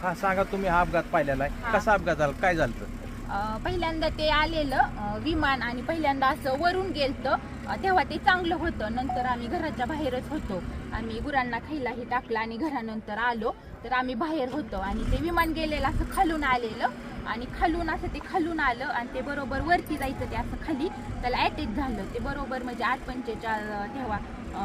हा सांगा, तुम्ही हा अपघात पाहिलेला आहे, कसा अपघात झाला, काय झालं? पहिल्यांदा ते आलेलं विमान आणि पहिल्यांदा असं वरून गेलतं, तेव्हा ते चांगलं होतं. नंतर आम्ही घराच्या बाहेरच होतो, आम्ही गुरांना खायलाही टाकलं आणि घरानंतर आलो तर आम्ही बाहेर होतो आणि ते विमान गेलेलं असं खालून आलेलं आणि खालून असं ते खालून आलं आणि ते बरोबर वरती जायचं, ते असं खाली त्याला अटॅक झालं. ते बरोबर म्हणजे 8:45 तेव्हा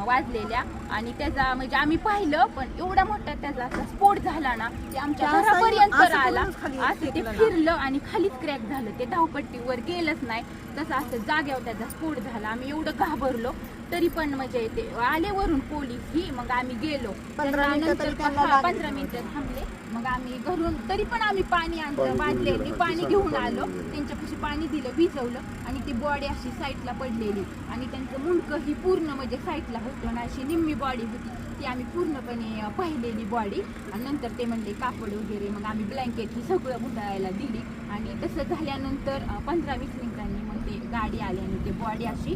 वाजलेल्या आणि त्याचा म्हणजे आम्ही पाहिलं, पण एवढा मोठा त्याचा असा स्फोट झाला ना, ते आमच्या घरापर्यंत आला. असं ते फिरलं आणि खालीच क्रॅक झालं, ते धावपट्टीवर गेलंच नाही, तसं असं जाग्यावर त्याचा स्फोट झाला. आम्ही एवढं घाबरलो, तरी पण म्हणजे ते आले वरून पोलीस ही, मग आम्ही गेलो. 15 मिनिटं थांबले, मग आम्ही घरून तरी पण आम्ही पाणी आणलं, बादल्यांनी पाणी घेऊन आलो, त्यांच्यापाशी पाणी दिलं, भिजवलं आणि ती बॉडी अशी साईडला पडलेली आणि त्यांचं मुंडकं ही पूर्ण म्हणजे साईडला होतं ना, अशी निम्मी बॉडी होती, ती आम्ही पूर्णपणे पाहिलेली बॉडी. आणि नंतर ते म्हणले कापड वगैरे, मग आम्ही ब्लँकेट ही सगळं गुंडाळायला दिली आणि तसं झाल्यानंतर 15-20 मिनिटांनी मग ते गाडी आली आणि ते बॉडी अशी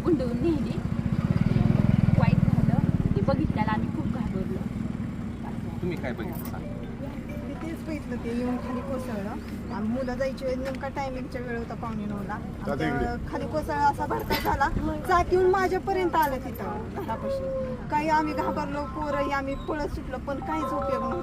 गुंडवून नेली. वाईट झालं, ते बघितल्याला आम्ही खूप घाबरलो. तुम्ही काय बघितलं सांगा? मी तेच बघितलं, ते येऊन खाली कोसळलं आणि मुलं जायची वेळ नेमका टायमिंगच्या वेळ होता 9:45ला. खाली कोसळला, असा भडका झाला, चाक येऊन माझ्यापर्यंत आलं तिथं हातापाशी. काही आम्ही घाबरलो, पोरही आम्ही पळत सुटलो, पण काहीच उपयोग नव्हता.